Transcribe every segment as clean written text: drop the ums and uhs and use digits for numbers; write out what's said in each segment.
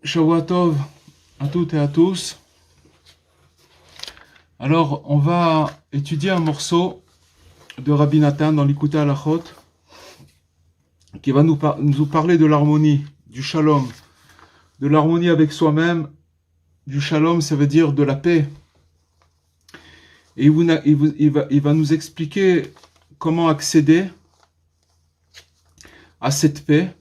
Shavua Tov à toutes et à tous. Alors, on va étudier un morceau de Rabbi Nathan dans l'Ikouta Halachot qui va nous parler de l'harmonie, du shalom, de l'harmonie avec soi-même. Du shalom, ça veut dire de la paix. Et il va nous expliquer comment accéder à cette paix,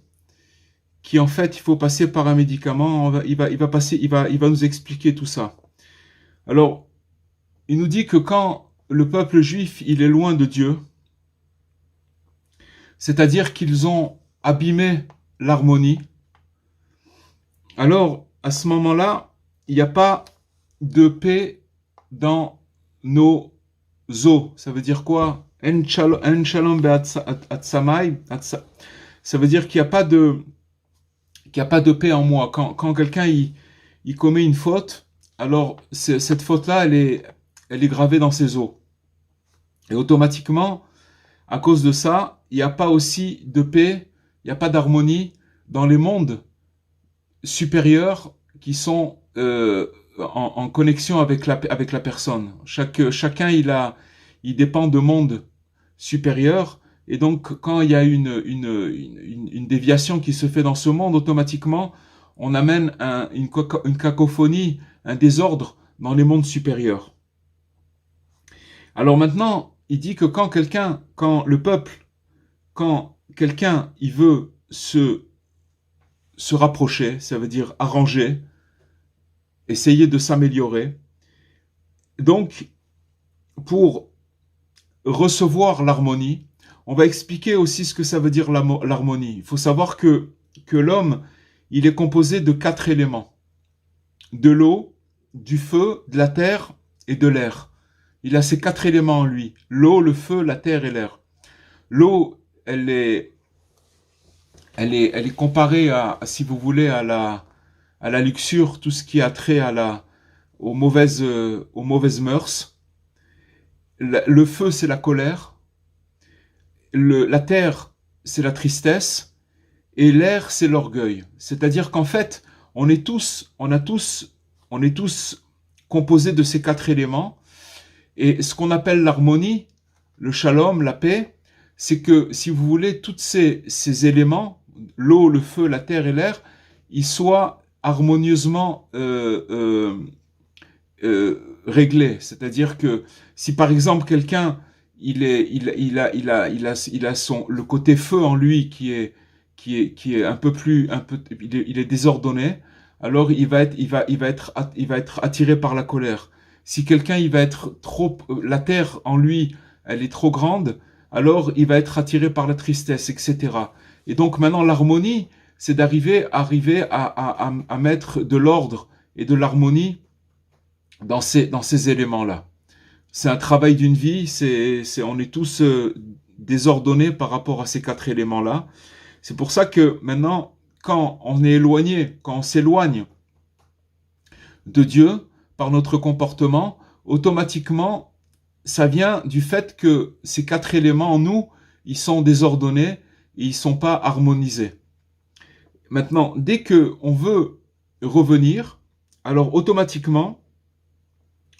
qui en fait, il faut passer par un médicament. Il va nous expliquer tout ça. Alors, il nous dit que quand le peuple juif, il est loin de Dieu, c'est-à-dire qu'ils ont abîmé l'harmonie, alors, à ce moment-là, il n'y a pas de paix dans nos os. Ça veut dire quoi? En shalom be'atsamai. Ça veut dire qu'il n'y a pas de paix en moi. Quand quelqu'un il commet une faute, alors cette faute-là, elle est gravée dans ses os. Et automatiquement, à cause de ça, il n'y a pas aussi de paix, il n'y a pas d'harmonie dans les mondes supérieurs qui sont en connexion avec la personne. Chacun il dépend de mondes supérieurs, et donc quand il y a une déviation qui se fait dans ce monde, automatiquement on amène une cacophonie, un désordre dans les mondes supérieurs. Alors maintenant, il dit que quand quelqu'un il veut se rapprocher, ça veut dire arranger, essayer de s'améliorer. Donc, pour recevoir l'harmonie, on va expliquer aussi ce que ça veut dire l'harmonie. Il faut savoir que l'homme, il est composé de 4 éléments. De l'eau, du feu, de la terre et de l'air. Il a ces 4 éléments en lui. L'eau, le feu, la terre et l'air. L'eau, elle est comparée à, si vous voulez, à la luxure, tout ce qui a trait aux mauvaises mœurs. Le feu, c'est la colère. La terre, c'est la tristesse. Et l'air, c'est l'orgueil. C'est-à-dire qu'en fait, on est tous composés de ces 4 éléments. Et ce qu'on appelle l'harmonie, le shalom, la paix, c'est que, si vous voulez, tous ces éléments, l'eau, le feu, la terre et l'air, ils soient harmonieusement réglés. C'est-à-dire que si par exemple quelqu'un il a le côté feu en lui qui est il est désordonné, alors il va être attiré par la colère. Si quelqu'un il va être trop, la terre en lui elle est trop grande, alors il va être attiré par la tristesse, etc. Et donc maintenant l'harmonie, c'est d'arriver à mettre de l'ordre et de l'harmonie dans ces éléments-là. C'est un travail d'une vie, on est tous désordonnés par rapport à ces 4 éléments-là. C'est pour ça que maintenant, quand on est éloigné, quand on s'éloigne de Dieu par notre comportement, automatiquement, ça vient du fait que ces 4 éléments en nous, ils sont désordonnés et ils ne sont pas harmonisés. Maintenant, dès qu'on veut revenir, alors automatiquement,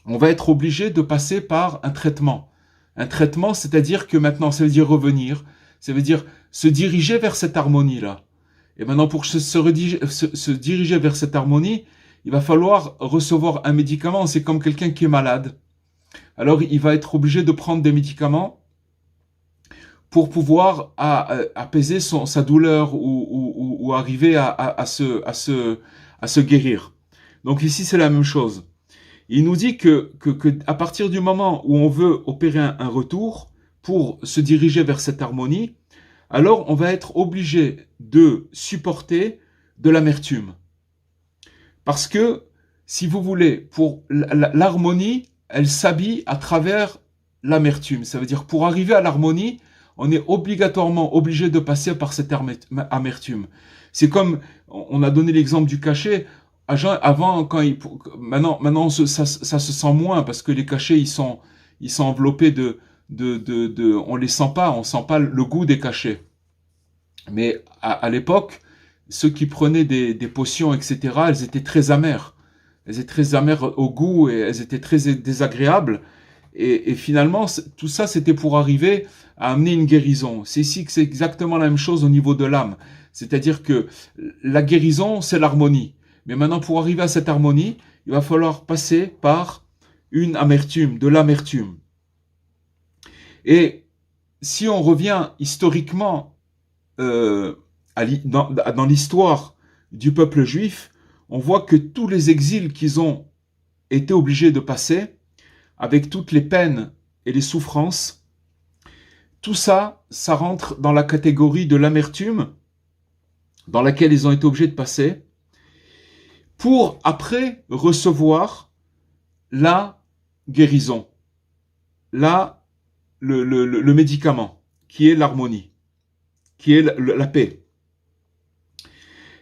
on va être obligé de passer par un traitement. Un traitement, c'est-à-dire que maintenant, ça veut dire revenir, ça veut dire se diriger vers cette harmonie-là. Et maintenant, pour se diriger vers cette harmonie, il va falloir recevoir un médicament. C'est comme quelqu'un qui est malade. Alors, il va être obligé de prendre des médicaments pour pouvoir apaiser sa douleur ou arriver à se guérir. Donc ici, c'est la même chose. Il nous dit que à partir du moment où on veut opérer un retour pour se diriger vers cette harmonie, alors on va être obligé de supporter de l'amertume. Parce que, si vous voulez, pour l'harmonie, elle s'habille à travers l'amertume. Ça veut dire, pour arriver à l'harmonie, on est obligatoirement obligé de passer par cette amertume. C'est comme, on a donné l'exemple du cachet. Avant, maintenant ça se sent moins parce que les cachets ils sont enveloppés on les sent pas, on sent pas le goût des cachets. Mais à l'époque, ceux qui prenaient des potions, etc., elles étaient très amères. Elles étaient très amères au goût et elles étaient très désagréables. Et finalement, tout ça, c'était pour arriver à amener une guérison. C'est ici que c'est exactement la même chose au niveau de l'âme. C'est-à-dire que la guérison, c'est l'harmonie. Mais maintenant, pour arriver à cette harmonie, il va falloir passer par une amertume, de l'amertume. Et si on revient historiquement dans l'histoire du peuple juif, on voit que tous les exils qu'ils ont été obligés de passer, avec toutes les peines et les souffrances, tout ça, ça rentre dans la catégorie de l'amertume dans laquelle ils ont été obligés de passer, pour après recevoir la guérison, le médicament, qui est l'harmonie, qui est la paix.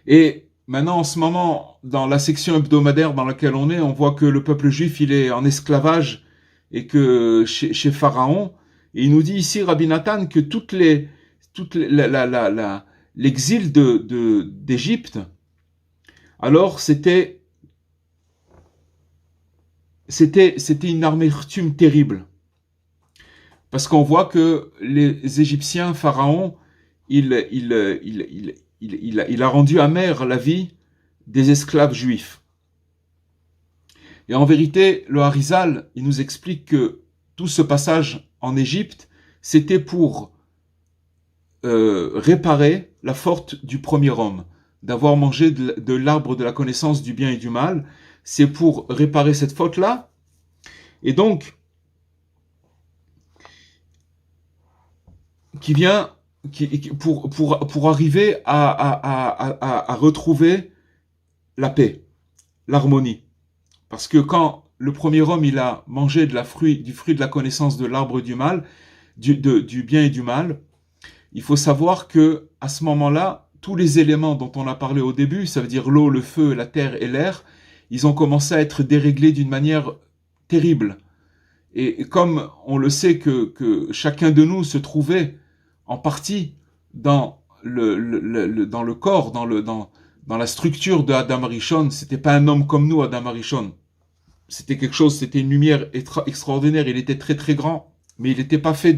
Et maintenant, en ce moment, dans la section hebdomadaire dans laquelle on est, on voit que le peuple juif, il est en esclavage, et que chez Pharaon, et il nous dit ici, Rabbi Nathan, que l'exil d'Égypte, alors c'était une amertume terrible. Parce qu'on voit que les Égyptiens, Pharaon, il a rendu amère la vie des esclaves juifs. Et en vérité, le Harizal, il nous explique que tout ce passage en Égypte, c'était pour réparer la faute du premier homme, d'avoir mangé de l'arbre de la connaissance du bien et du mal. C'est pour réparer cette faute-là. Et donc, qui vient pour arriver à retrouver la paix, l'harmonie. Parce que quand le premier homme il a mangé du fruit de la connaissance de l'arbre du mal, du bien et du mal, il faut savoir que à ce moment-là, tous les éléments dont on a parlé au début, ça veut dire l'eau, le feu, la terre et l'air, ils ont commencé à être déréglés d'une manière terrible. Et comme on le sait que chacun de nous se trouvait en partie dans le corps, dans la structure de Adam Arishon, c'était pas un homme comme nous, Adam Arishon. C'était quelque chose, c'était une lumière extraordinaire, il était très très grand, mais il n'était pas fait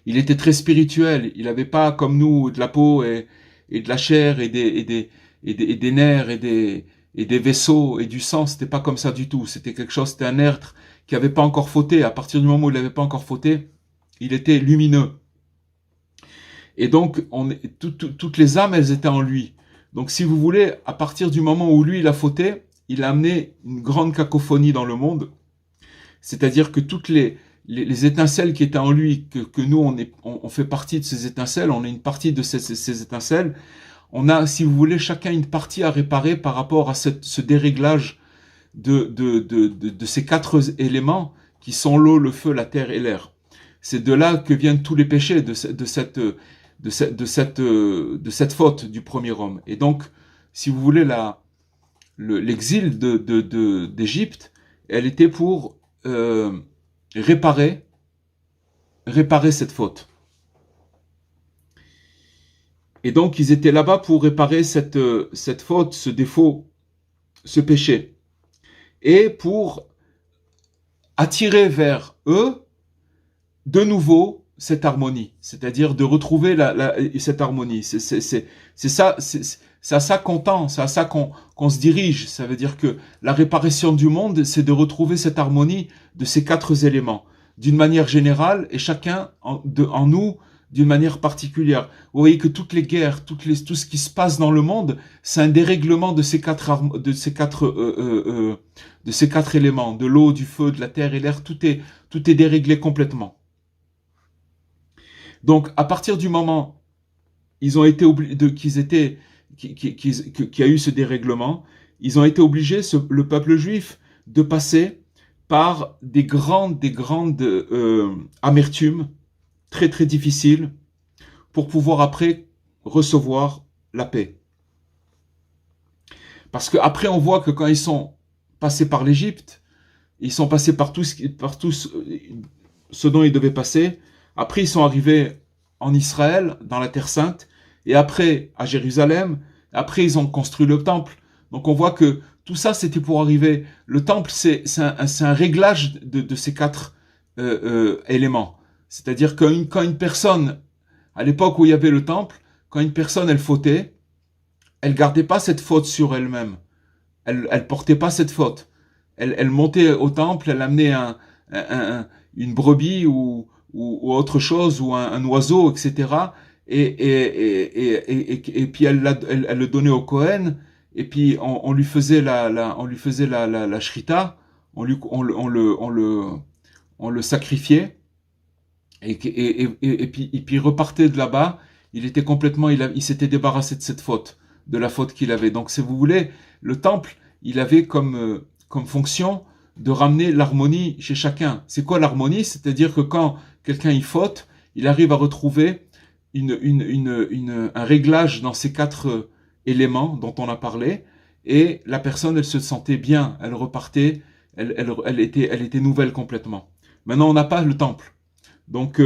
il était très spirituel, il n'avait pas comme nous de la peau et de la chair et des nerfs et des vaisseaux et du sang, c'était pas comme ça du tout, c'était un être qui n'avait pas encore fauté, à partir du moment où il n'avait pas encore fauté, il était lumineux. Et donc, toutes les âmes, elles étaient en lui. Donc, si vous voulez, à partir du moment où lui, il a fauté, il a amené une grande cacophonie dans le monde. C'est-à-dire que toutes les étincelles qui étaient en lui, que nous, on fait partie de ces étincelles, on est une partie de ces étincelles, on a, si vous voulez, chacun une partie à réparer par rapport à ce déréglage de ces quatre éléments qui sont l'eau, le feu, la terre et l'air. C'est de là que viennent tous les péchés de cette faute du premier homme. Et donc, si vous voulez, l'exil d'Égypte, elle était pour réparer cette faute. Et donc, ils étaient là-bas pour réparer cette faute, ce défaut, ce péché. Et pour attirer vers eux de nouveau cette harmonie, c'est-à-dire de retrouver cette harmonie. C'est à ça qu'on tend, c'est à ça qu'on se dirige. Ça veut dire que la réparation du monde, c'est de retrouver cette harmonie de ces quatre éléments, d'une manière générale, et chacun en nous d'une manière particulière. Vous voyez que toutes les guerres, tout ce qui se passe dans le monde, c'est un dérèglement de ces quatre éléments, de l'eau, du feu, de la terre et l'air. Tout est déréglé complètement. Donc, à partir du moment ils ont été qu'il y a eu ce dérèglement, ils ont été obligés, le peuple juif, de passer par des grandes amertumes, très très difficiles, pour pouvoir après recevoir la paix. Parce que après on voit que quand ils sont passés par l'Égypte, ils sont passés par tout ce dont ils devaient passer. Après ils sont arrivés en Israël, dans la Terre Sainte, et après à Jérusalem, après ils ont construit le temple. Donc on voit que tout ça c'était pour arriver. Le temple c'est un réglage de ces quatre éléments. C'est-à-dire quand une personne, à l'époque où il y avait le temple, quand une personne elle fautait, elle gardait pas cette faute sur elle-même. Elle portait pas cette faute. Elle montait au temple, elle amenait une brebis ou autre chose, ou un oiseau, etc. Et puis elle le donnait au Cohen, et puis on lui faisait la shrita, on le sacrifiait, et puis il repartait de là-bas, il était complètement, il s'était débarrassé de cette faute, de la faute qu'il avait. Donc si vous voulez, le temple, il avait comme fonction de ramener l'harmonie chez chacun. C'est quoi l'harmonie? C'est-à-dire que quand quelqu'un y faute, il arrive à retrouver un réglage dans ces quatre éléments dont on a parlé, et la personne, elle se sentait bien, elle repartait, elle était nouvelle complètement. Maintenant, on n'a pas le temple. Donc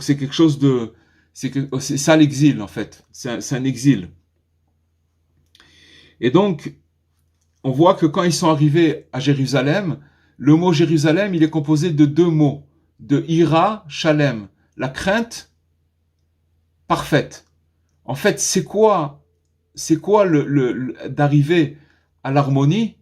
c'est quelque chose de... C'est ça l'exil, en fait. C'est un exil. Et donc, on voit que quand ils sont arrivés à Jérusalem, le mot Jérusalem, il est composé de deux mots, de ira, shalem, la crainte parfaite. En fait, c'est quoi d'arriver à l'harmonie,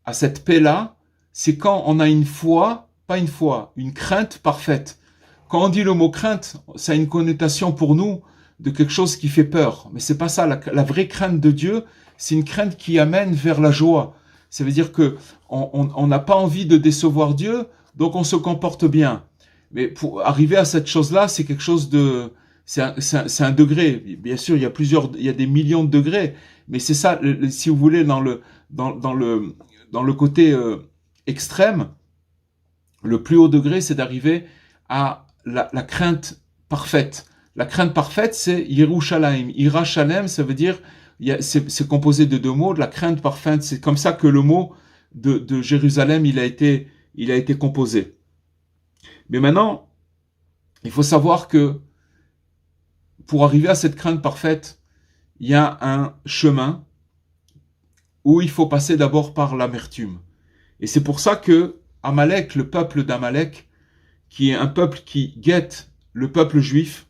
à cette paix-là? C'est quand on a une foi, pas une foi, une crainte parfaite. Quand on dit le mot crainte, ça a une connotation pour nous de quelque chose qui fait peur. Mais c'est pas ça. La vraie crainte de Dieu, c'est une crainte qui amène vers la joie. Ça veut dire que on n'a pas envie de décevoir Dieu, donc on se comporte bien. Mais pour arriver à cette chose-là, c'est quelque chose de... C'est un degré. Bien sûr, il y a des millions de degrés, mais c'est ça, si vous voulez, dans le côté extrême, le plus haut degré, c'est d'arriver à la crainte parfaite. La crainte parfaite, c'est Yerushalayim. Ira Shalem, ça veut dire, c'est composé de deux mots, de la crainte parfaite. C'est comme ça que le mot de Jérusalem, il a été composé. Mais maintenant, il faut savoir que pour arriver à cette crainte parfaite, il y a un chemin où il faut passer d'abord par l'amertume. Et c'est pour ça que Amalek, le peuple d'Amalek, qui est un peuple qui guette le peuple juif,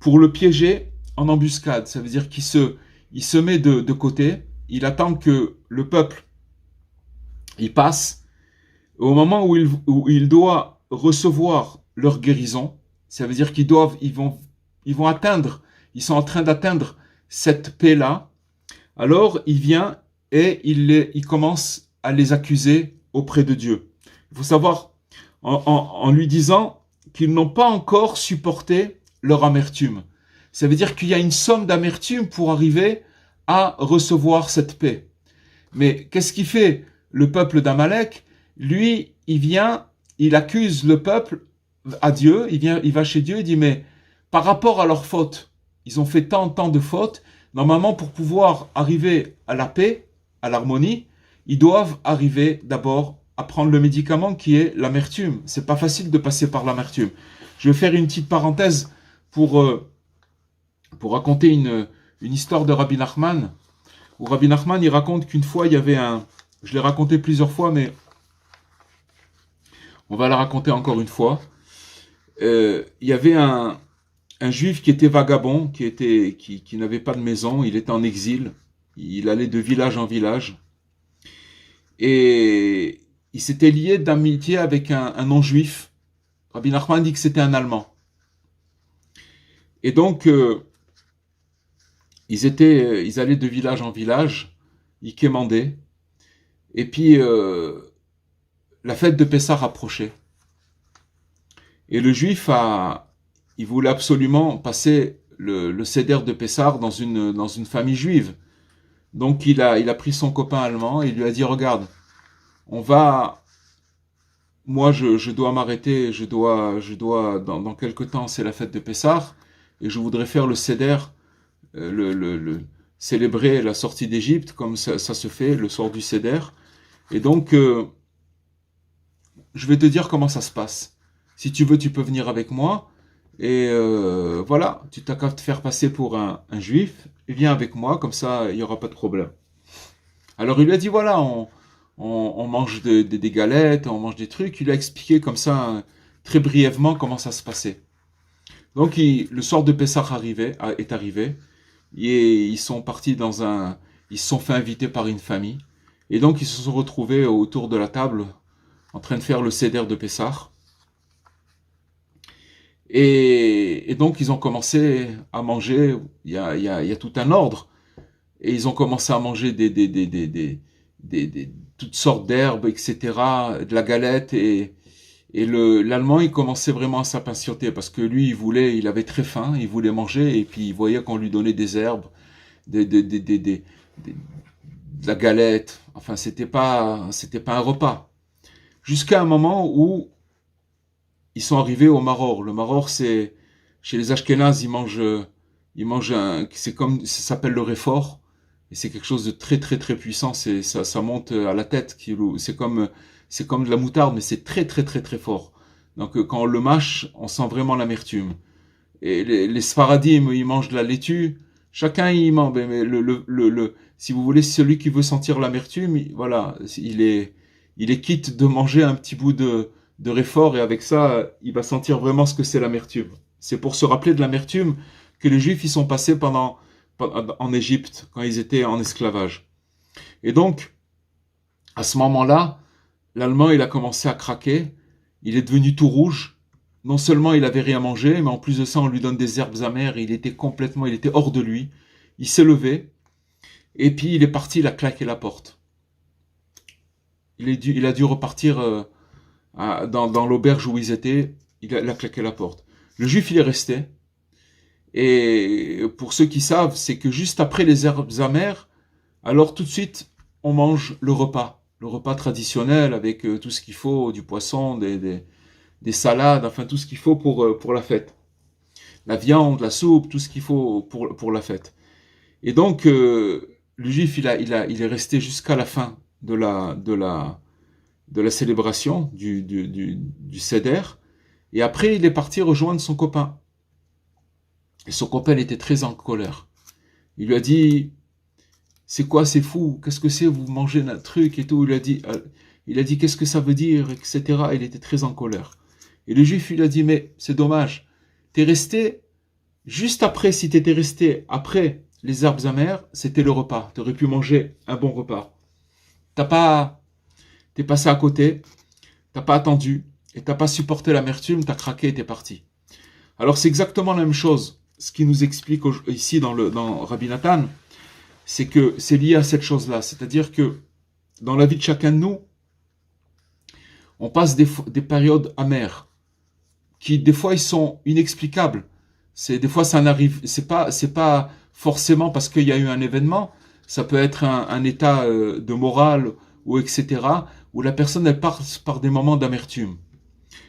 pour le piéger en embuscade. Ça veut dire qu'il se met de côté, il attend que le peuple il passe. Au moment où il doit recevoir leur guérison, ça veut dire ils vont atteindre, ils sont en train d'atteindre cette paix-là, alors il vient et il commence à les accuser auprès de Dieu. Il faut savoir, en lui disant qu'ils n'ont pas encore supporté leur amertume. Ça veut dire qu'il y a une somme d'amertume pour arriver à recevoir cette paix. Mais qu'est-ce qu'il fait le peuple d'Amalek? Lui, il accuse le peuple à Dieu, il va chez Dieu, il dit, mais par rapport à leurs fautes, ils ont fait tant de fautes, normalement pour pouvoir arriver à la paix, à l'harmonie, ils doivent arriver d'abord à prendre le médicament qui est l'amertume. C'est pas facile de passer par l'amertume. Je vais faire une petite parenthèse pour raconter une histoire de Rabbi Nachman, où Rabbi Nachman il raconte qu'une fois il y avait je l'ai raconté plusieurs fois, mais on va la raconter encore une fois. Il y avait un juif qui était vagabond, qui n'avait pas de maison, il était en exil, il allait de village en village, et il s'était lié d'amitié avec un non-juif. Rabbi Nachman dit que c'était un Allemand. Et donc, ils allaient de village en village, ils quémandaient, et puis la fête de Pessah approchait. Et le juif il voulait absolument passer le seder de Pessah dans une famille juive. Donc il a pris son copain allemand et il lui a dit, regarde, moi je dois m'arrêter, je dois dans quelque temps c'est la fête de Pessah, et je voudrais faire le seder, célébrer la sortie d'Égypte comme ça se fait le soir du seder. Et donc je vais te dire comment ça se passe. Si tu veux, tu peux venir avec moi. Et voilà, tu t'as qu'à te faire passer pour un juif, et viens avec moi, comme ça, il n'y aura pas de problème. Alors il lui a dit, voilà, on mange des galettes, on mange des trucs. Il lui a expliqué comme ça, très brièvement, comment ça se passait. Donc le soir de Pessah est arrivé, et ils sont partis ils se sont fait inviter par une famille. Et donc ils se sont retrouvés autour de la table, en train de faire le seder de Pessah. Et donc ils ont commencé à manger, il y a tout un ordre. Et ils ont commencé à manger toutes sortes d'herbes, etc., de la galette. Et l'Allemand, il commençait vraiment à s'impatienter parce que lui, il avait très faim, il voulait manger, et puis il voyait qu'on lui donnait des herbes, des, des, des, des, des- des- de la galette. Enfin, c'était pas un repas. Jusqu'à un moment où ils sont arrivés au maror. Le maror, c'est, chez les Ashkénazes, ils mangent c'est comme, ça s'appelle le réfort. Et c'est quelque chose de très très très puissant. Ça monte à la tête. C'est comme de la moutarde, mais c'est très très très très fort. Donc quand on le mâche, on sent vraiment l'amertume. Et les Sfaradim, ils mangent de la laitue. Chacun y mange. Mais si vous voulez, celui qui veut sentir l'amertume, voilà, il est quitte de manger un petit bout de réfort, et avec ça, il va sentir vraiment ce que c'est l'amertume. C'est pour se rappeler de l'amertume que les Juifs y sont passés en Égypte, quand ils étaient en esclavage. Et donc, à ce moment-là, l'Allemand, il a commencé à craquer. Il est devenu tout rouge. Non seulement il avait rien mangé, mais en plus de ça, on lui donne des herbes amères. Il était hors de lui. Il s'est levé, et puis il est parti, il a claqué la porte. Il a dû repartir dans l'auberge où ils étaient. Il a claqué la porte. Le juif, il est resté. Et pour ceux qui savent, c'est que juste après les herbes amères, alors tout de suite, on mange le repas. Le repas traditionnel avec tout ce qu'il faut, du poisson, des salades, enfin tout ce qu'il faut pour la fête. La viande, la soupe, tout ce qu'il faut pour la fête. Et donc, le juif, il est resté jusqu'à la fin de la célébration du Seder. Et après, il est parti rejoindre son copain. Et son copain était très en colère. Il lui a dit, c'est quoi, c'est fou, qu'est-ce que c'est, vous mangez un truc et tout. Il a dit, qu'est-ce que ça veut dire, etc. Il était très en colère. Et le juif, il a dit, mais c'est dommage, t'es resté juste après, si t'étais resté après les herbes amères, c'était le repas. T'aurais pu manger un bon repas. T'as pas, t'es passé à côté, t'as pas attendu, et t'as pas supporté l'amertume, t'as craqué et t'es parti. Alors c'est exactement la même chose. Ce qui nous explique ici dans Rabbi Nathan, c'est que c'est lié à cette chose-là. C'est-à-dire que dans la vie de chacun de nous, on passe des périodes amères, qui des fois ils sont inexplicables. Des fois ça n'arrive, c'est pas forcément parce qu'il y a eu un événement. Ça peut être un état de morale ou etc. où la personne elle passe par des moments d'amertume.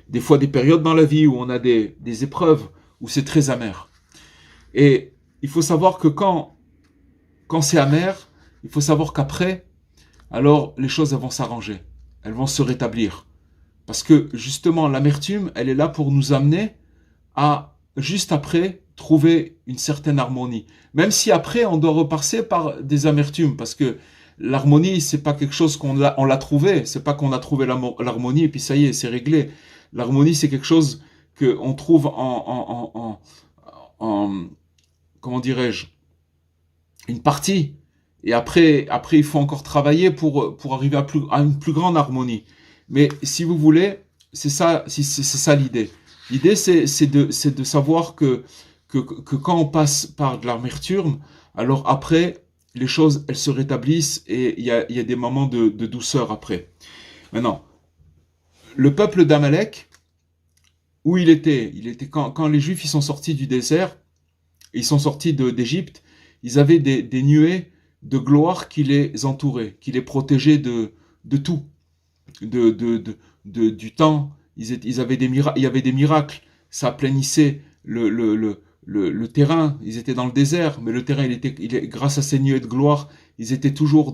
Des fois des périodes dans la vie où on a des épreuves où c'est très amer. Et il faut savoir que quand c'est amer, il faut savoir qu'après, alors les choses elles vont s'arranger, elles vont se rétablir. Parce que justement, l'amertume, elle est là pour nous amener à, juste après, trouver une certaine harmonie. Même si après, on doit repasser par des amertumes, parce que l'harmonie, c'est pas quelque chose on l'a trouvé, c'est pas qu'on a trouvé l'harmonie et puis ça y est, c'est réglé. L'harmonie, c'est quelque chose qu'on trouve en comment dirais-je, une partie. Et après, il faut encore travailler pour arriver à une plus grande harmonie. Mais si vous voulez, c'est ça l'idée. L'idée, c'est de savoir que quand on passe par de l'amertume, alors après, les choses, elles se rétablissent et il y a des moments de douceur après. Maintenant, le peuple d'Amalek, où il était quand les Juifs ils sont sortis du désert, ils sont sortis d'Égypte, ils avaient des nuées de gloire qui les entouraient, qui les protégeaient de tout, du temps. Ils avaient il y avait des miracles, ça planissait le terrain. Ils étaient dans le désert, mais le terrain, grâce à ces nuées de gloire, ils étaient toujours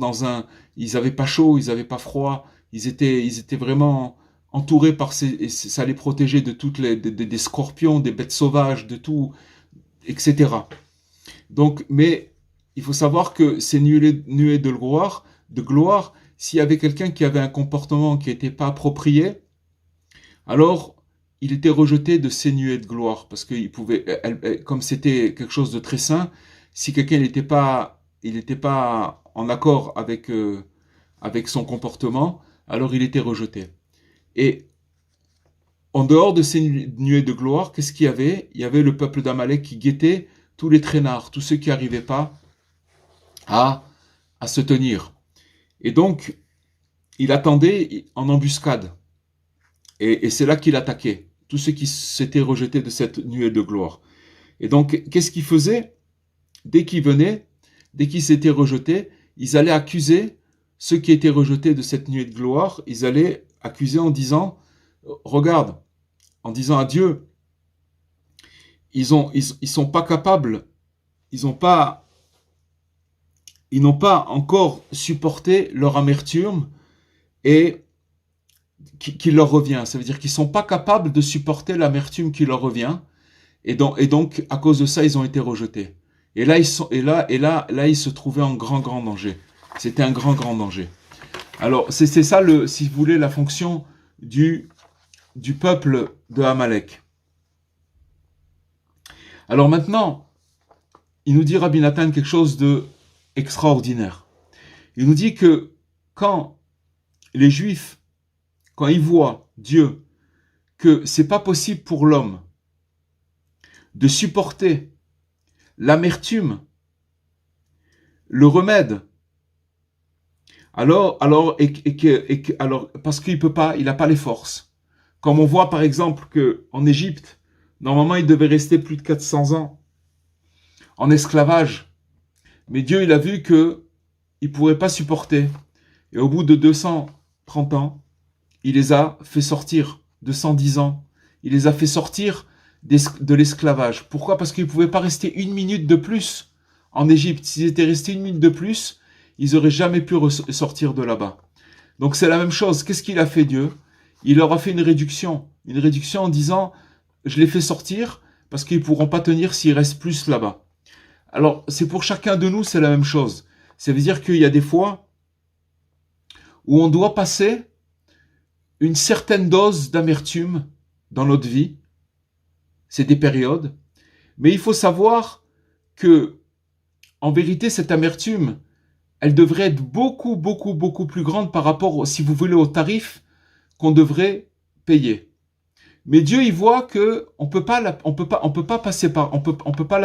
ils n'avaient pas chaud, ils n'avaient pas froid, ils étaient vraiment entourés par ça les protégeait de toutes des scorpions, des bêtes sauvages, de tout, etc. Donc, mais il faut savoir que ces nuées de gloire, s'il y avait quelqu'un qui avait un comportement qui n'était pas approprié, alors il était rejeté de ces nuées de gloire, parce qu'il pouvait, comme c'était quelque chose de très saint, si quelqu'un n'était pas en accord avec son comportement, alors il était rejeté. Et en dehors de ces nuées de gloire, qu'est-ce qu'il y avait? Il y avait le peuple d'Amalek qui guettait tous les traînards, tous ceux qui n'arrivaient pas à se tenir. Et donc, il attendait en embuscade. Et c'est là qu'il attaquait tous ceux qui s'étaient rejetés de cette nuée de gloire. Et donc, qu'est-ce qu'ils faisaient? Dès qu'ils venaient, dès qu'ils s'étaient rejetés, ils allaient accuser ceux qui étaient rejetés de cette nuée de gloire. Ils allaient accuser en disant, regarde, en disant à Dieu, ils sont pas capables, ils n'ont pas encore supporté leur amertume et qui leur revient. Ça veut dire qu'ils sont pas capables de supporter l'amertume qui leur revient. Et donc, à cause de ça, ils ont été rejetés. Et là, ils se trouvaient en grand danger. C'était un grand danger. Alors, c'est ça, si vous voulez, la fonction du peuple de Amalek. Alors maintenant, il nous dit Rabbi Nathan quelque chose de extraordinaire. Il nous dit que quand les Juifs, quand ils voient Dieu, que c'est pas possible pour l'homme de supporter l'amertume, le remède, alors parce qu'il peut pas, il n'a pas les forces. Comme on voit par exemple que en Égypte, normalement il devait rester plus de 400 ans en esclavage, mais Dieu il a vu que il pourrait pas supporter, et au bout de 230 ans, il les a fait sortir, 210 ans, il les a fait sortir de l'esclavage. Pourquoi? Parce qu'ils ne pouvaient pas rester une minute de plus en Égypte. S'ils étaient restés une minute de plus, ils n'auraient jamais pu sortir de là-bas. Donc c'est la même chose. Qu'est-ce qu'il a fait Dieu? Il leur a fait une réduction en disant, je les fais sortir parce qu'ils ne pourront pas tenir s'ils restent plus là-bas. Alors c'est pour chacun de nous, c'est la même chose. Ça veut dire qu'il y a des fois où on doit passer une certaine dose d'amertume dans notre vie. C'est des périodes. Mais il faut savoir que, en vérité, cette amertume, elle devrait être beaucoup plus grande par rapport, si vous voulez, au tarif qu'on devrait payer. Mais Dieu, il voit que on peut pas passer par, on peut pas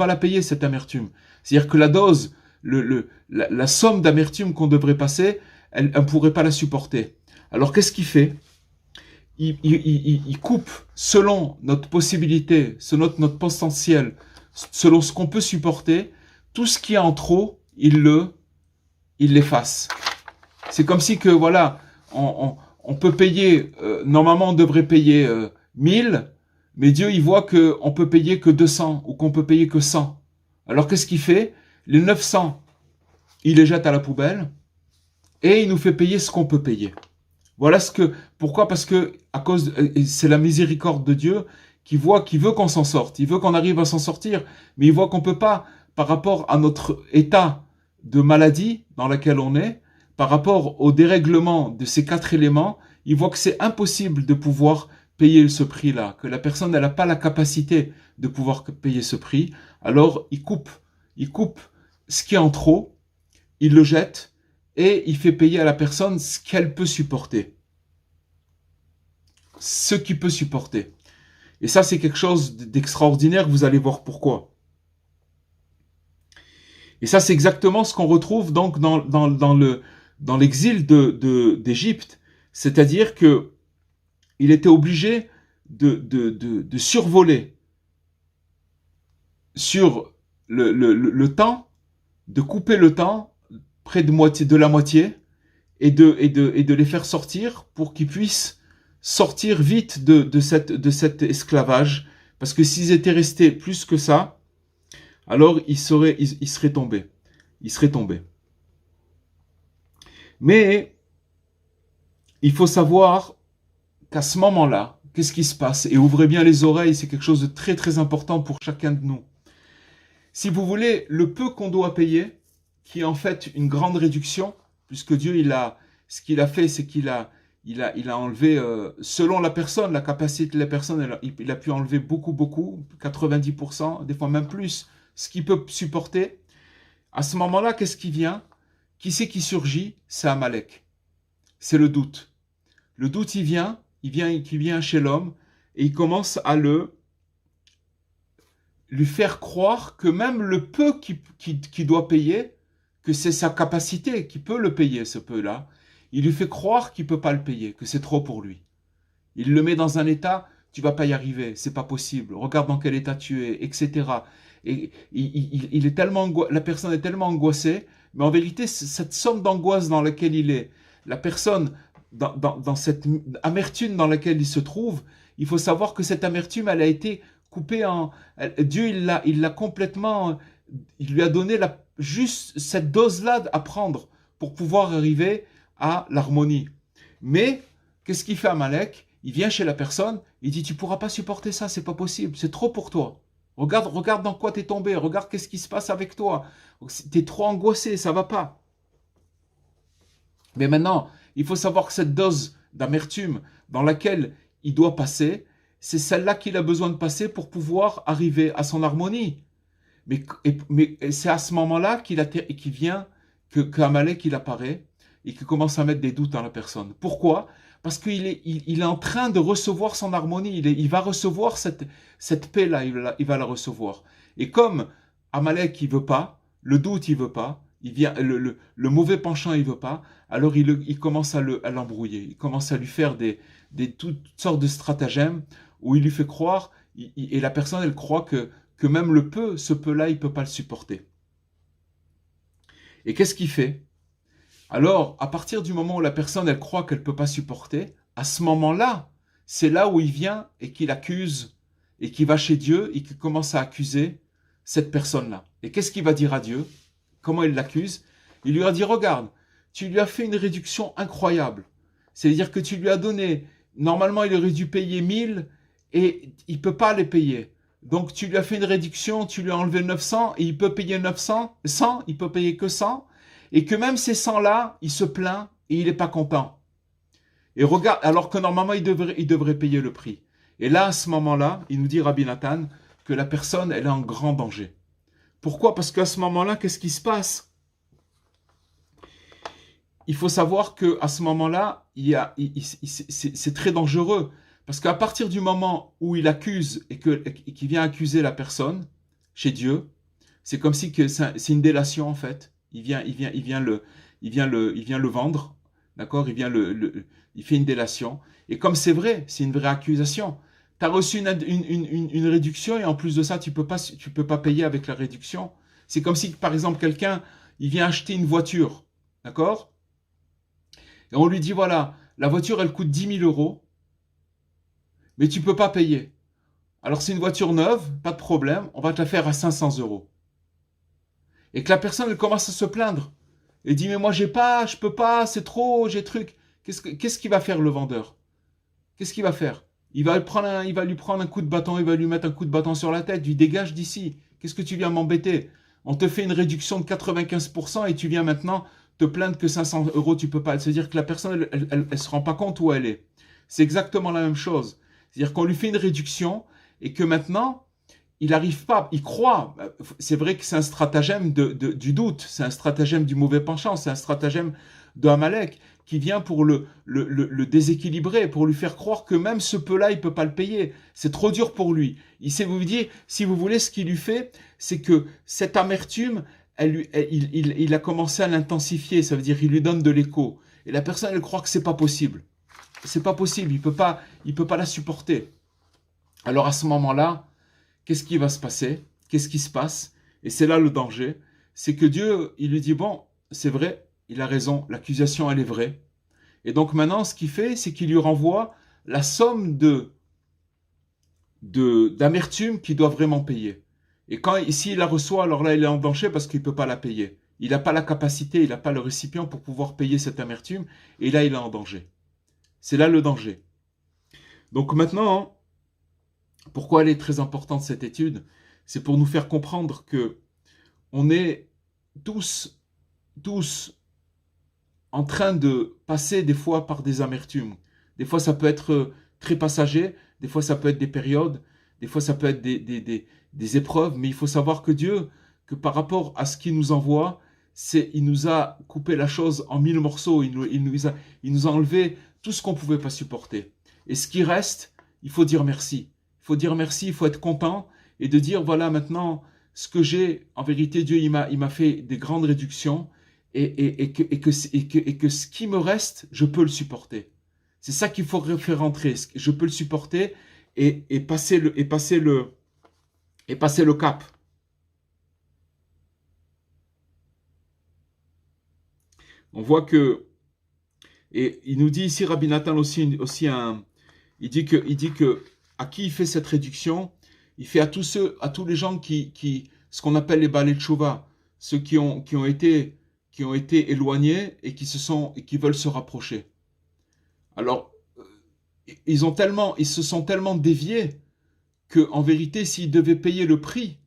la payer, cette amertume. C'est-à-dire que la dose, la somme d'amertume qu'on devrait passer, elle ne pourrait pas la supporter. Alors qu'est-ce qu'il fait? Il coupe selon notre possibilité, selon notre potentiel, selon ce qu'on peut supporter, tout ce qui est en trop, il l'efface. C'est comme si que, voilà, on peut payer, normalement on devrait payer 1000, mais Dieu il voit qu'on peut payer que 200 ou qu'on peut payer que 100. Alors qu'est-ce qu'il fait? Les 900, il les jette à la poubelle et il nous fait payer ce qu'on peut payer. Voilà pourquoi? Parce que c'est la miséricorde de Dieu qui veut qu'on s'en sorte, il veut qu'on arrive à s'en sortir, mais il voit qu'on peut pas, par rapport à notre état de maladie dans laquelle on est, par rapport au dérèglement de ces 4 éléments, il voit que c'est impossible de pouvoir payer ce prix-là, que la personne n'a pas la capacité de pouvoir payer ce prix. Alors il coupe ce qui est en trop, il le jette, et il fait payer à la personne ce qu'elle peut supporter. Ce qu'il peut supporter. Et ça, c'est quelque chose d'extraordinaire, vous allez voir pourquoi. Et ça, c'est exactement ce qu'on retrouve donc dans l'exil d'Égypte. C'est-à-dire que il était obligé de survoler sur le temps, de couper le temps, près de la moitié, et de les faire sortir pour qu'ils puissent sortir vite de cet esclavage, parce que s'ils étaient restés plus que ça, alors ils seraient tombés. Mais il faut savoir qu'à ce moment-là, qu'est-ce qui se passe? Et ouvrez bien les oreilles, c'est quelque chose de très très important pour chacun de nous. Si vous voulez, le peu qu'on doit payer, qui est en fait une grande réduction, puisque Dieu, ce qu'il a fait, c'est il a enlevé, selon la personne, la capacité de la personne, il a pu enlever beaucoup, 90%, des fois même plus, ce qu'il peut supporter. À ce moment-là, qu'est-ce qui vient? Qui c'est qui surgit? C'est Amalek. C'est le doute. Le doute, qui vient chez l'homme, et il commence à lui faire croire que même le peu qu'il doit payer, que c'est sa capacité qui peut le payer, ce peu-là, il lui fait croire qu'il ne peut pas le payer, que c'est trop pour lui. Il le met dans un état, tu vas pas y arriver, c'est pas possible, regarde dans quel état tu es, etc. Et il est tellement la personne est tellement angoissée, mais en vérité, cette somme d'angoisse dans laquelle il est, la personne, dans cette amertume dans laquelle il se trouve, il faut savoir que cette amertume, elle a été coupée Dieu, il l'a complètement, il lui a donné juste cette dose-là à prendre pour pouvoir arriver à l'harmonie. Mais, qu'est-ce qu'il fait Amalek? Il vient chez la personne, il dit, tu pourras pas supporter ça, c'est pas possible, c'est trop pour toi. Regarde dans quoi t'es tombé, regarde qu'est-ce qui se passe avec toi. T'es trop angoissé, ça va pas. Mais maintenant, il faut savoir que cette dose d'amertume dans laquelle il doit passer, c'est celle-là qu'il a besoin de passer pour pouvoir arriver à son harmonie. Mais c'est à ce moment-là qu'il vient, que Amalek il apparaît et qu'il commence à mettre des doutes dans la personne. Pourquoi? Parce qu'il est en train de recevoir son harmonie, il va recevoir cette paix-là, il va la recevoir. Et comme Amalek il veut pas, le doute il veut pas, le mauvais penchant il veut pas, alors il commence à l'embrouiller, il commence à lui faire toutes sortes de stratagèmes où il lui fait croire, et la personne elle croit que même ce peu-là, il ne peut pas le supporter. Et qu'est-ce qu'il fait? Alors, à partir du moment où la personne, elle croit qu'elle ne peut pas supporter, à ce moment-là, c'est là où il vient et qu'il accuse, et qu'il va chez Dieu et qu'il commence à accuser cette personne-là. Et qu'est-ce qu'il va dire à Dieu? Comment il l'accuse? Il lui a dit, regarde, tu lui as fait une réduction incroyable. C'est-à-dire que tu lui as donné, normalement il aurait dû payer 1000 et il ne peut pas les payer. Donc tu lui as fait une réduction, tu lui as enlevé 900 et il peut payer 900, 100, il peut payer que 100. Et que même ces 100-là, il se plaint et il n'est pas content. Et regarde, alors que normalement il devrait payer le prix. Et là, à ce moment-là, il nous dit Rabbi Nathan que la personne, elle est en grand danger. Pourquoi? Parce qu'à ce moment-là, qu'est-ce qui se passe? Il faut savoir qu'à ce moment-là, c'est très dangereux. Parce qu'à partir du moment où il accuse et qu'il vient accuser la personne chez Dieu, c'est comme si c'est une délation en fait. Il vient le vendre, d'accord? Il fait une délation. Et comme c'est vrai, c'est une vraie accusation. Tu as reçu une réduction et en plus de ça, tu peux pas payer avec la réduction. C'est comme si, par exemple, quelqu'un, il vient acheter une voiture, d'accord? Et on lui dit, voilà, la voiture, elle coûte 10 000 euros, mais tu peux pas payer. Alors c'est une voiture neuve, pas de problème, on va te la faire à 500 euros. Et que la personne, elle commence à se plaindre. Et dit, mais moi, j'ai pas, je peux pas, c'est trop, j'ai truc. Qu'est-ce qu'il va faire, le vendeur? Qu'est-ce qu'il va faire? Il va lui prendre un coup de bâton, il va lui mettre un coup de bâton sur la tête, lui dégage d'ici. Qu'est-ce que tu viens m'embêter? On te fait une réduction de 95% et tu viens maintenant te plaindre que 500 euros, tu peux pas. C'est-à-dire que la personne, elle se rend pas compte où elle est. C'est exactement la même chose. C'est-à-dire qu'on lui fait une réduction et que maintenant, il n'arrive pas, il croit. C'est vrai que c'est un stratagème du doute, c'est un stratagème du mauvais penchant, c'est un stratagème de Amalek qui vient pour le déséquilibrer, pour lui faire croire que même ce peu-là, il ne peut pas le payer. C'est trop dur pour lui. Il sait vous dire, si vous voulez, ce qu'il lui fait, c'est que cette amertume, il a commencé à l'intensifier, ça veut dire qu'il lui donne de l'écho. Et la personne, elle croit que c'est pas possible. C'est pas possible, il peut pas la supporter. Alors à ce moment-là, qu'est-ce qui va se passer? Qu'est-ce qui se passe? Et c'est là le danger. C'est que Dieu, il lui dit, bon, c'est vrai, il a raison, l'accusation, elle est vraie. Et donc maintenant, ce qu'il fait, c'est qu'il lui renvoie la somme d'amertume qu'il doit vraiment payer. Et s'il la reçoit, alors là, il est en danger parce qu'il ne peut pas la payer. Il n'a pas la capacité, il n'a pas le récipient pour pouvoir payer cette amertume. Et là, il est en danger. C'est là le danger. Donc maintenant, pourquoi elle est très importante cette étude? C'est pour nous faire comprendre que on est tous, tous en train de passer des fois par des amertumes. Des fois, ça peut être très passager, des fois, ça peut être des périodes, des fois, ça peut être des épreuves, mais il faut savoir que Dieu, que par rapport à ce qu'il nous envoie, il nous a coupé la chose en 1000 morceaux, il nous a enlevé tout ce qu'on ne pouvait pas supporter. Et ce qui reste, il faut dire merci. Il faut dire merci, il faut être content et de dire, voilà, maintenant, ce que j'ai, en vérité, Dieu, il m'a fait des grandes réductions et que ce qui me reste, je peux le supporter. C'est ça qu'il faut faire rentrer. Je peux le supporter et passer le cap. On voit que, et il nous dit ici, Rabbi Nathan aussi il dit que à qui il fait cette réduction, il fait à tous les gens ce qu'on appelle les balais de Chouva, ceux qui ont été éloignés et qui veulent se rapprocher. Alors, ils se sont tellement déviés que, en vérité, s'ils devaient payer le prix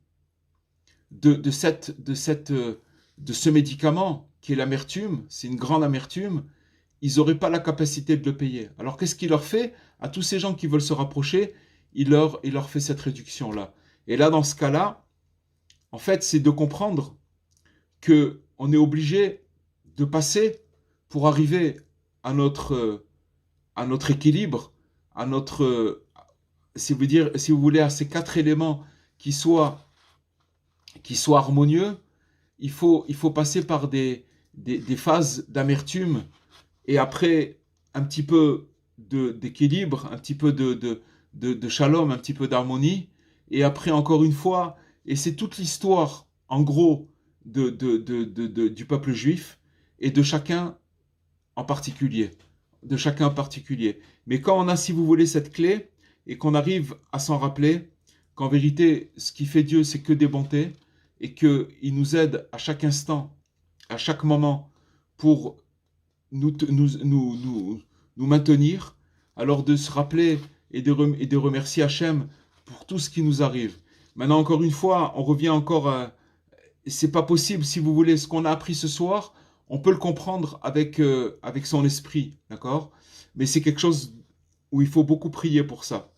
de ce médicament qui est l'amertume, c'est une grande amertume, ils n'auraient pas la capacité de le payer. Alors, qu'est-ce qu'il leur fait? À tous ces gens qui veulent se rapprocher, il leur fait cette réduction-là. Et là, dans ce cas-là, en fait, c'est de comprendre qu'on est obligé de passer pour arriver à notre équilibre, si vous voulez, à ces 4 éléments qui soient harmonieux. Il faut passer par des phases d'amertume et après un petit peu d'équilibre, un petit peu de shalom, un petit peu d'harmonie, et après encore une fois, et c'est toute l'histoire en gros du peuple juif et de chacun en particulier. Mais quand on a, si vous voulez, cette clé, et qu'on arrive à s'en rappeler, qu'en vérité, ce qui fait Dieu, c'est que des bontés, et qu'il nous aide à chaque instant, à chaque moment, pour nous maintenir, alors de se rappeler et de remercier Hachem pour tout ce qui nous arrive. Maintenant, encore une fois, on revient encore à... C'est pas possible, si vous voulez, ce qu'on a appris ce soir, on peut le comprendre avec son esprit, d'accord? Mais c'est quelque chose où il faut beaucoup prier pour ça.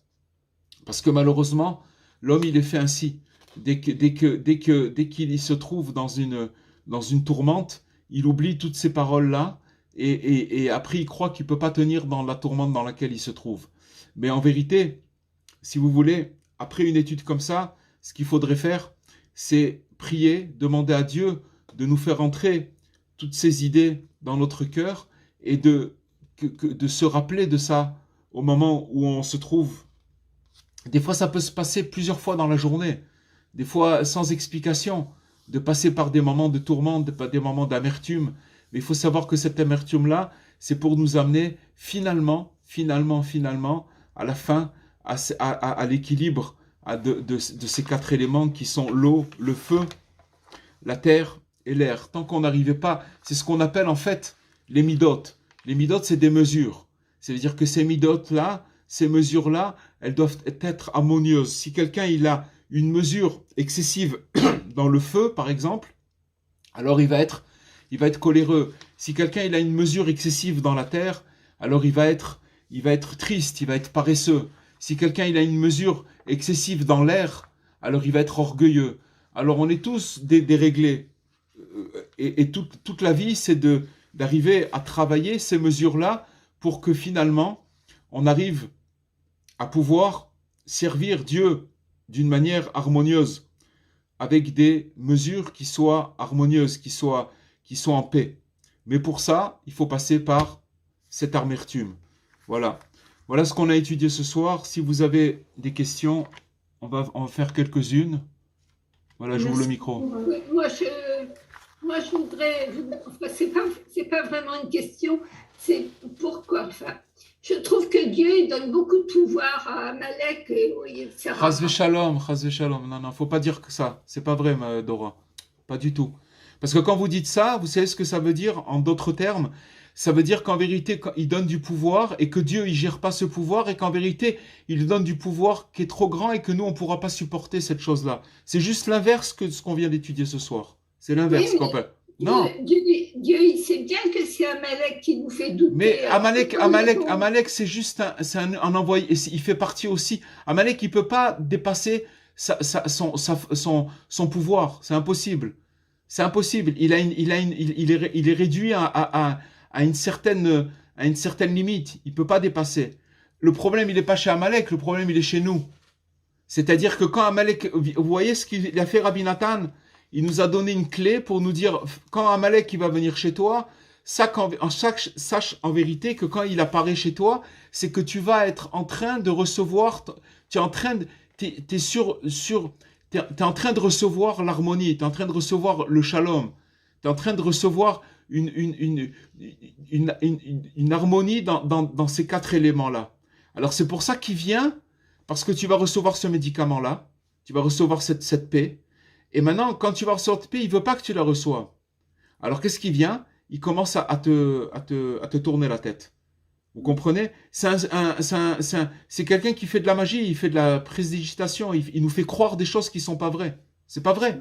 Parce que malheureusement, l'homme, il est fait ainsi. Dès qu'il se trouve dans une tourmente, il oublie toutes ces paroles-là et après, il croit qu'il ne peut pas tenir dans la tourmente dans laquelle il se trouve. Mais en vérité, si vous voulez, après une étude comme ça, ce qu'il faudrait faire, c'est prier, demander à Dieu de nous faire entrer toutes ces idées dans notre cœur et de se rappeler de ça au moment où on se trouve. Des fois, ça peut se passer plusieurs fois dans la journée, des fois sans explication, de passer par des moments de tourmente, des moments d'amertume. Mais il faut savoir que cette amertume-là, c'est pour nous amener finalement, à la fin, à l'équilibre de ces 4 éléments qui sont l'eau, le feu, la terre et l'air. Tant qu'on n'arrivait pas, c'est ce qu'on appelle en fait les midotes. Les midotes, c'est des mesures. C'est-à-dire que ces midotes-là, ces mesures-là, elles doivent être harmonieuses. Si quelqu'un il a une mesure excessive dans le feu, par exemple, alors il va être coléreux. Si quelqu'un il a une mesure excessive dans la terre, alors il va être triste, il va être paresseux. Si quelqu'un il a une mesure excessive dans l'air, alors il va être orgueilleux. Alors on est tous déréglés. Et toute la vie, c'est d'arriver à travailler ces mesures-là pour que finalement, on arrive à pouvoir servir Dieu d'une manière harmonieuse, avec des mesures qui soient harmonieuses, qui soient en paix. Mais pour ça, il faut passer par cette amertume. Voilà. Voilà ce qu'on a étudié ce soir. Si vous avez des questions, on va en faire quelques-unes. Voilà, j'ouvre le micro. Moi, je voudrais... Enfin, c'est pas vraiment une question, c'est pourquoi. Enfin, je trouve que Dieu il donne beaucoup de pouvoir à Amalek et Chas v'shalom. Non, faut pas dire que ça. C'est pas vrai, Dora. Pas du tout. Parce que quand vous dites ça, vous savez ce que ça veut dire en d'autres termes? Ça veut dire qu'en vérité, il donne du pouvoir et que Dieu, il gère pas ce pouvoir et qu'en vérité, il donne du pouvoir qui est trop grand et que nous, on pourra pas supporter cette chose-là. C'est juste l'inverse que ce qu'on vient d'étudier ce soir. C'est Oui, l'inverse qu'on mais peut. Non. Dieu, il sait bien que c'est Amalek qui nous fait Mais douter. Alors, Amalek, c'est juste un envoyé. Il fait partie aussi. Amalek, il peut pas dépasser son pouvoir. C'est impossible. C'est impossible. Il est réduit à une certaine limite. Il peut pas dépasser. Le problème, il n'est pas chez Amalek. Le problème, il est chez nous. C'est-à-dire que quand Amalek, vous voyez ce qu'il a fait Rabbi Nathan, il nous a donné une clé pour nous dire, quand Amalek il va venir chez toi, sache en vérité que quand il apparaît chez toi, c'est que tu vas être en train de recevoir, tu es en train de, t'es en train de recevoir l'harmonie, tu es en train de recevoir le shalom, tu es en train de recevoir une harmonie dans ces quatre éléments-là. Alors c'est pour ça qu'il vient, parce que tu vas recevoir ce médicament-là, tu vas recevoir cette paix, et maintenant, quand tu vas recevoir cette paix, il ne veut pas que tu la reçoives. Alors qu'est-ce qui vient? Il commence à te tourner la tête. Vous comprenez? C'est quelqu'un qui fait de la magie, il fait de la prestidigitation, il nous fait croire des choses qui ne sont pas vraies. C'est pas vrai.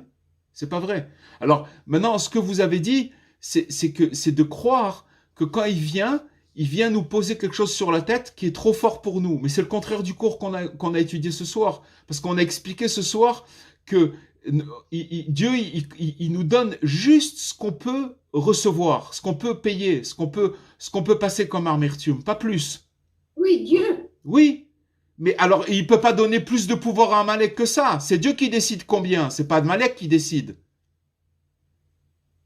C'est pas vrai. Alors maintenant, ce que vous avez dit, c'est de croire que quand il vient nous poser quelque chose sur la tête qui est trop fort pour nous. Mais c'est le contraire du cours qu'on a étudié ce soir. Parce qu'on a expliqué ce soir que Dieu, il nous donne juste ce qu'on peut recevoir, ce qu'on peut payer, ce qu'on peut passer comme amertume, pas plus. oui, Dieu. Oui, mais alors il peut pas donner plus de pouvoir à Amalek que ça. C'est Dieu qui décide combien, c'est pas Amalek qui décide.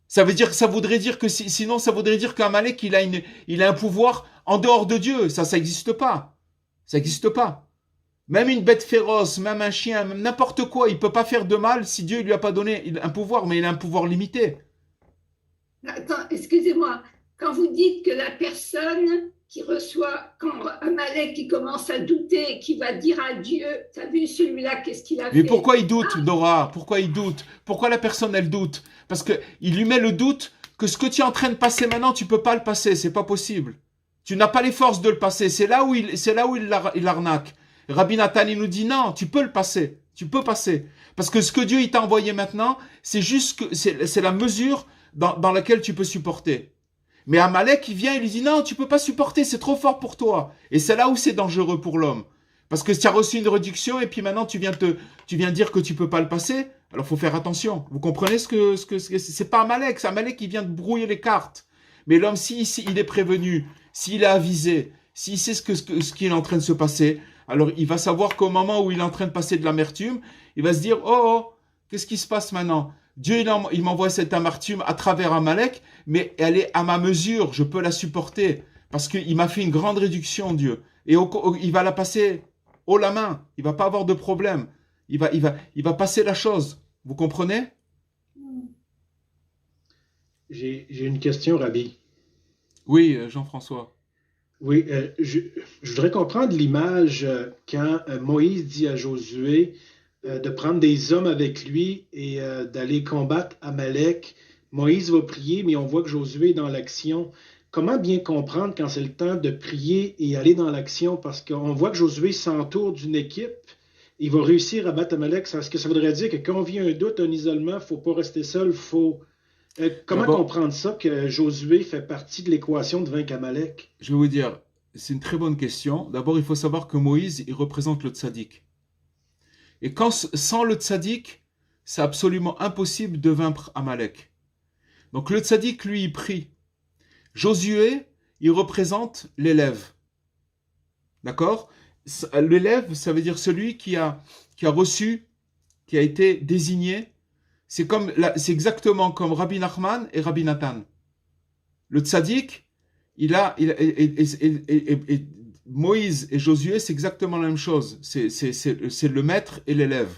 Ça voudrait dire que sinon ça voudrait dire qu'Amalek il a un pouvoir en dehors de Dieu. Ça n'existe pas. Ça n'existe pas. Même une bête féroce, même un chien, même n'importe quoi, il peut pas faire de mal si Dieu lui a pas donné un pouvoir, mais il a un pouvoir limité. Attends, excusez-moi. Quand vous dites que la personne qui reçoit, quand Amalek qui commence à douter, qui va dire à Dieu, t'as vu celui-là, qu'est-ce qu'il a Mais fait? pourquoi il doute, Dora? Pourquoi il doute? Pourquoi la personne, elle doute? Parce que il lui met le doute que ce que tu es en train de passer maintenant, tu peux pas le passer, c'est pas possible. Tu n'as pas les forces de le passer, c'est là où il arnaque. Rabbi Nathan, il nous dit non, tu peux le passer, tu peux passer. Parce que ce que Dieu il t'a envoyé maintenant, c'est juste que c'est la mesure dans laquelle tu peux supporter. Mais Amalek, il vient, il lui dit non, tu peux pas supporter, c'est trop fort pour toi. Et c'est là où c'est dangereux pour l'homme. Parce que tu as reçu une réduction et puis maintenant tu viens dire que tu peux pas le passer. Alors faut faire attention. Vous comprenez ce que c'est pas Amalek, c'est Amalek qui vient de brouiller les cartes. Mais l'homme, il est prévenu, s'il est avisé, s'il sait ce qui est en train de se passer, alors il va savoir qu'au moment où il est en train de passer de l'amertume, il va se dire oh, qu'est-ce qui se passe maintenant? Dieu, il m'envoie cette amertume à travers Amalek, mais elle est à ma mesure, je peux la supporter, parce qu'il m'a fait une grande réduction, Dieu. Et il va la passer haut la main, il va pas avoir de problème. Il va passer la chose. Vous comprenez? J'ai une question, Rabbi. Oui, Jean-François. Oui, je voudrais comprendre l'image quand Moïse dit à Josué de prendre des hommes avec lui et d'aller combattre Amalek. Moïse va prier, mais on voit que Josué est dans l'action. Comment bien comprendre quand c'est le temps de prier et aller dans l'action? Parce qu'on voit que Josué s'entoure d'une équipe. Il va réussir à battre Amalek. Est-ce que ça voudrait dire que quand vient un doute, un isolement, il ne faut pas rester seul, faut... comment comprendre ça, que Josué fait partie de l'équation de vaincre Amalek? Je vais vous dire, c'est une très bonne question. D'abord, il faut savoir que Moïse, il représente le tzaddik. Et sans le tzaddik, c'est absolument impossible de vaincre Amalek. Donc le tzaddik, lui, il prie. Josué, il représente l'élève. D'accord? L'élève, ça veut dire celui qui a reçu, qui a été désigné. C'est exactement comme Rabbi Nachman et Rabbi Nathan. Le tzaddik, Moïse et Josué, c'est exactement la même chose. C'est le maître et l'élève.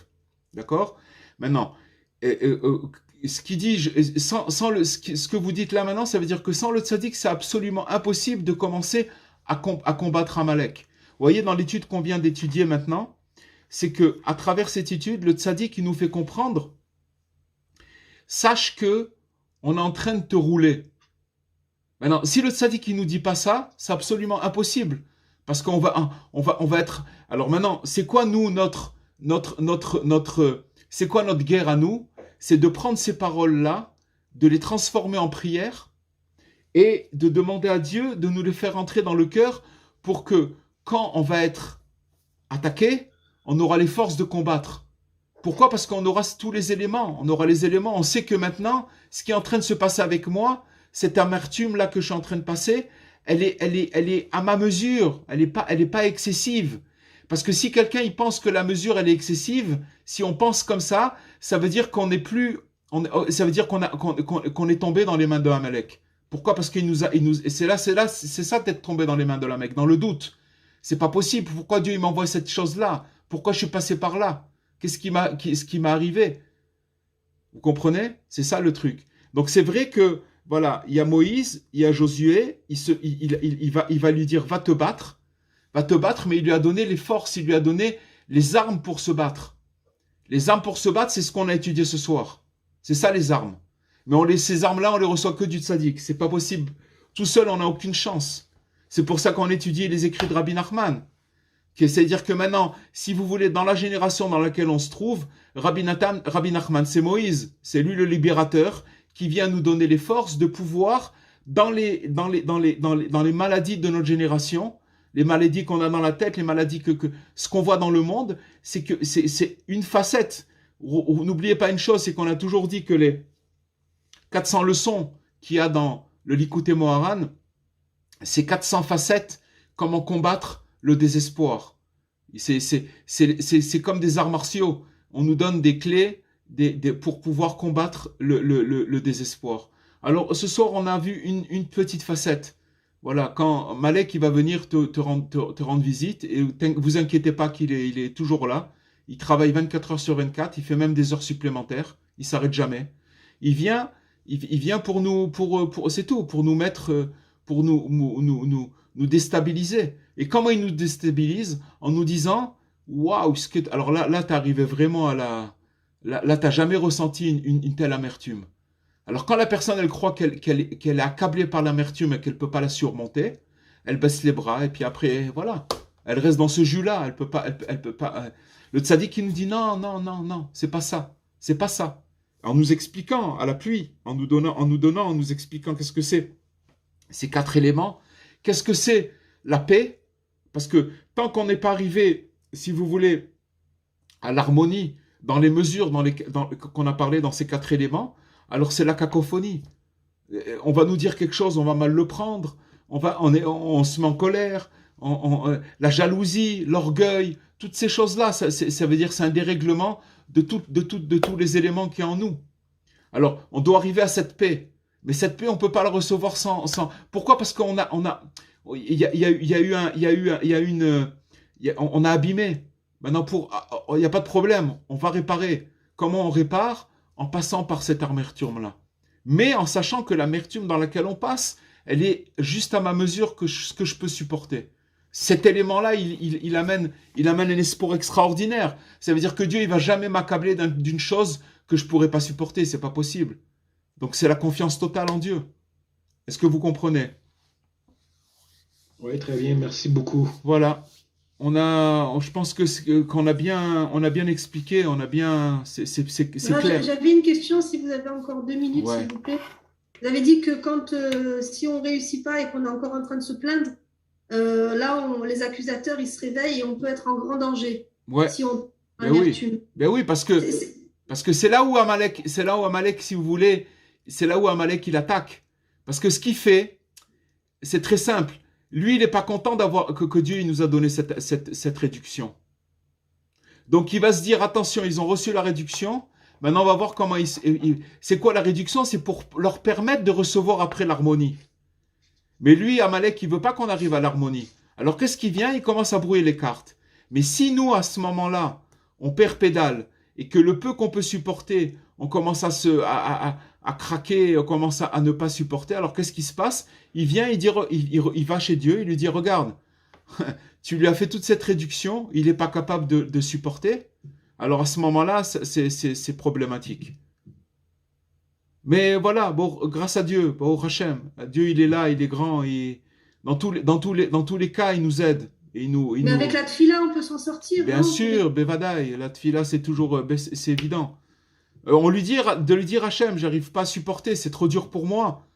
D'accord? Maintenant, ce qui dit, ce que vous dites là maintenant, ça veut dire que sans le tzaddik, c'est absolument impossible de commencer à combattre Amalek. Vous voyez, dans l'étude qu'on vient d'étudier maintenant, c'est que à travers cette étude, le tzaddik, il nous fait comprendre, sache que on est en train de te rouler. Maintenant, si le tzaddik il nous dit pas ça, c'est absolument impossible. Parce on va être. Alors maintenant, c'est quoi nous c'est quoi notre guerre à nous? C'est de prendre ces paroles-là, de les transformer en prière et de demander à Dieu de nous les faire entrer dans le cœur pour que quand on va être attaqué, on aura les forces de combattre. Pourquoi? Parce qu'on aura tous les éléments. On aura les éléments. On sait que maintenant, ce qui est en train de se passer avec moi, cette amertume-là que je suis en train de passer, elle est à ma mesure. Elle est pas excessive. Parce que si quelqu'un il pense que la mesure elle est excessive, si on pense comme ça veut dire qu'on n'est plus, ça veut dire qu'on est tombé dans les mains de Amalek. Pourquoi? Parce c'est ça d'être tombé dans les mains de l'Amalek, dans le doute. C'est pas possible. Pourquoi Dieu il m'envoie cette chose-là? Pourquoi je suis passé par là? Qu'est-ce qui m'est arrivé? Vous comprenez? C'est ça le truc. Donc c'est vrai que voilà, il y a Moïse, il y a Josué, il va lui dire va te battre, mais il lui a donné les forces, il lui a donné les armes pour se battre. Les armes pour se battre, c'est ce qu'on a étudié ce soir. C'est ça les armes. Mais ces armes-là, on les reçoit que du tzaddik. C'est pas possible. Tout seul, on n'a aucune chance. C'est pour ça qu'on étudie les écrits de Rabbi Nachman. C'est-à-dire que maintenant, si vous voulez, dans la génération dans laquelle on se trouve, Rabbi Nachman, c'est Moïse. C'est lui le libérateur qui vient nous donner les forces de pouvoir, dans les maladies de notre génération, les maladies qu'on a dans la tête, les maladies ce qu'on voit dans le monde, c'est que c'est une facette. N'oubliez pas une chose, c'est qu'on a toujours dit que les 400 leçons qu'il y a dans le Likutei Moharan, c'est 400 facettes, comment combattre le désespoir. C'est comme des arts martiaux. On nous donne des clés pour pouvoir combattre le désespoir. Alors, ce soir, on a vu une petite facette. Voilà, quand Malek il va venir te rendre visite, et vous inquiétez pas qu'il est toujours là. Il travaille 24 heures sur 24, il fait même des heures supplémentaires, il s'arrête jamais. Il vient pour nous, c'est tout, pour nous mettre, pour nous déstabiliser. Et comment il nous déstabilise? En nous disant, waouh, alors là, t'es arrivé vraiment là, t'as jamais ressenti une telle amertume. Alors quand la personne, elle croit qu'elle est accablée par l'amertume et qu'elle peut pas la surmonter, elle baisse les bras et puis après, voilà. Elle reste dans ce jus-là, elle peut pas. Le tzaddik, il nous dit non, c'est pas ça. C'est pas ça. En nous expliquant à la pluie, en nous expliquant qu'est-ce que c'est ces 4 éléments, qu'est-ce que c'est la paix, parce que tant qu'on n'est pas arrivé, si vous voulez, à l'harmonie, dans les mesures qu'on a parlé dans ces 4 éléments, alors c'est la cacophonie. On va nous dire quelque chose, on va mal le prendre, on se met en colère, la jalousie, l'orgueil, toutes ces choses-là, ça veut dire que c'est un dérèglement de tous les éléments qui y a en nous. Alors, on doit arriver à cette paix. Mais cette paix, on ne peut pas la recevoir sans. Pourquoi? Parce qu'on on a abîmé. Maintenant, il n'y a pas de problème. On va réparer. Comment on répare? En passant par cette amertume-là. Mais en sachant que l'amertume dans laquelle on passe, elle est juste à ma mesure ce que je peux supporter. Cet élément-là, il amène un espoir extraordinaire. Ça veut dire que Dieu, il va jamais m'accabler d'une chose que je pourrais pas supporter. C'est pas possible. Donc c'est la confiance totale en Dieu. Est-ce que vous comprenez? Oui, très bien. Merci beaucoup. Voilà. Je pense qu'on a bien expliqué, c'est clair. J'avais une question, si vous avez encore 2 minutes, Ouais. s'il vous plaît. Vous avez dit que si on réussit pas et qu'on est encore en train de se plaindre, les accusateurs, ils se réveillent et on peut être en grand danger. Ouais. Si on Ben oui, parce que c'est là où Amalek, si vous voulez, c'est là où Amalek il attaque. Parce que ce qu'il fait, c'est très simple. Lui, il n'est pas content que Dieu il nous a donné cette réduction. Donc il va se dire, attention, ils ont reçu la réduction, maintenant on va voir comment c'est quoi la réduction? C'est pour leur permettre de recevoir après l'harmonie. Mais lui, Amalek, il veut pas qu'on arrive à l'harmonie. Alors qu'est-ce qui vient? Il commence à brouiller les cartes. Mais si nous, à ce moment-là, on perd pédale, et que le peu qu'on peut supporter, on commence à craquer, on commence à ne pas supporter, alors qu'est-ce qui se passe? Il vient, il va chez Dieu, il lui dit, regarde, tu lui as fait toute cette réduction, il n'est pas capable de supporter, alors à ce moment-là, c'est problématique. Mais voilà, bon, grâce à Dieu, au Hachem, Dieu il est là, il est grand, et dans tous les cas, il nous aide. Et Mais avec la tfila, on peut s'en sortir, bien non? sûr, Bevadaï, la tfila c'est toujours, c'est évident. De lui dire Hachem, j'arrive pas à supporter, c'est trop dur pour moi.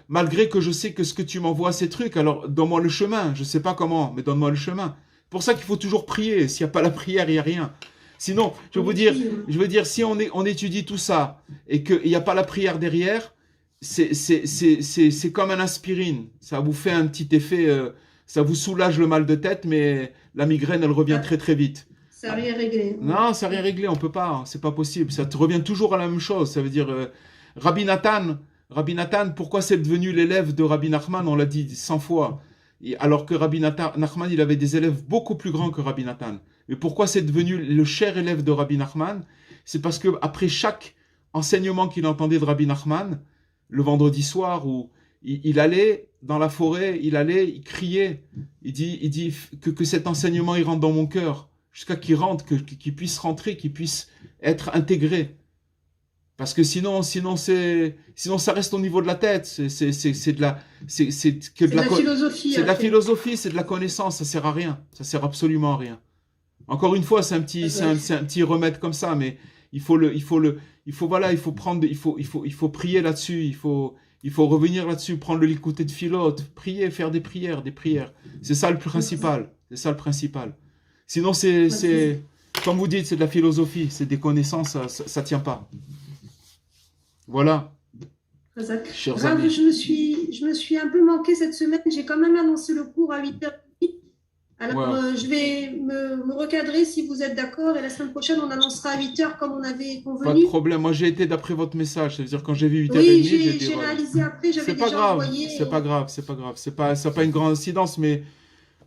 Malgré que je sais que ce que tu m'envoies, ces trucs, alors donne-moi le chemin. Je sais pas comment, mais donne-moi le chemin. C'est pour ça qu'il faut toujours prier. S'il n'y a pas la prière, il n'y a rien. Sinon, je veux dire, si on étudie tout ça et qu'il n'y a pas la prière derrière, c'est comme un aspirine. Ça vous fait un petit effet, ça vous soulage le mal de tête, mais la migraine, elle revient très très vite. Ça n'a rien réglé. Non, ça n'a rien réglé, on peut pas, hein, c'est pas possible. Ça te revient toujours à la même chose. Ça veut dire, Rabbi Nathan, pourquoi c'est devenu l'élève de Rabbi Nachman? On l'a dit 100 fois. Alors que Rabbi Nachman, il avait des élèves beaucoup plus grands que Rabbi Nathan. Mais pourquoi c'est devenu le cher élève de Rabbi Nachman? C'est parce que après chaque enseignement qu'il entendait de Rabbi Nachman, le vendredi soir, où il allait dans la forêt, il criait, il dit que cet enseignement il rentre dans mon cœur, jusqu'à qu'il rentre, qu'il puisse rentrer, qu'il puisse être intégré. Parce que sinon ça reste au niveau de la tête. C'est de la philosophie. C'est de la philosophie, c'est de la connaissance. Ça sert à rien. Ça sert absolument à rien. Encore une fois, c'est un petit remède comme ça, mais il faut prier là-dessus. Il faut revenir là-dessus, prendre le l'écouter de philote, prier, faire des prières. C'est ça le principal. C'est ça le principal. Sinon, comme vous dites, c'est de la philosophie, c'est des connaissanses, ça tient pas. Voilà. Chers amis. Je me suis un peu manqué cette semaine. J'ai quand même annoncé le cours à 8h30. Alors, je vais me recadrer si vous êtes d'accord. Et la semaine prochaine, on annoncera à 8h comme on avait convenu. Pas de problème. Moi, j'ai été d'après votre message. C'est-à-dire, quand j'ai vu 8h30, oui, j'ai réalisé après. J'avais déjà envoyé. C'est pas grave. Ça n'a pas une grande incidence, mais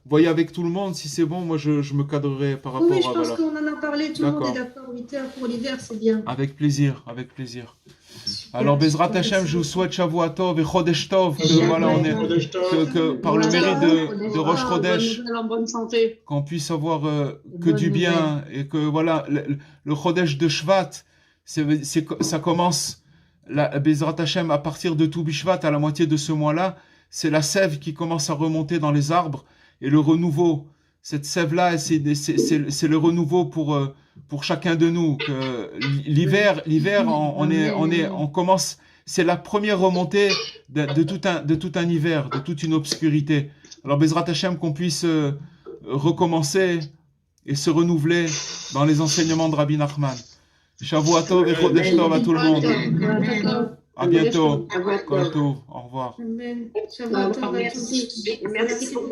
voyez avec tout le monde. Si c'est bon, moi, je me cadrerai par rapport à... Oui, je pense qu'on en a parlé. Tout le monde est d'accord. 8h pour l'hiver, c'est bien. Avec plaisir. Super, alors, Bezrat Hashem, je vous souhaite Shavua Tov et Chodesh Tov, que par le mérite de Rosh Chodesh, qu'on puisse avoir que du bien, et que voilà, le Chodesh de Shvat, ça commence, Bezrat Hashem, à partir de tout Bishvat, à la moitié de ce mois-là, c'est la sève qui commence à remonter dans les arbres, et le renouveau. Cette sève-là, c'est le renouveau pour chacun de nous. L'hiver, on commence, c'est la première remontée de tout un hiver, de toute une obscurité. Alors, Bezrat Hashem, qu'on puisse recommencer et se renouveler dans les enseignements de Rabbi Nachman. Shavua Tov et Chodesh Tov à tout le monde. À bientôt. Au revoir. Merci pour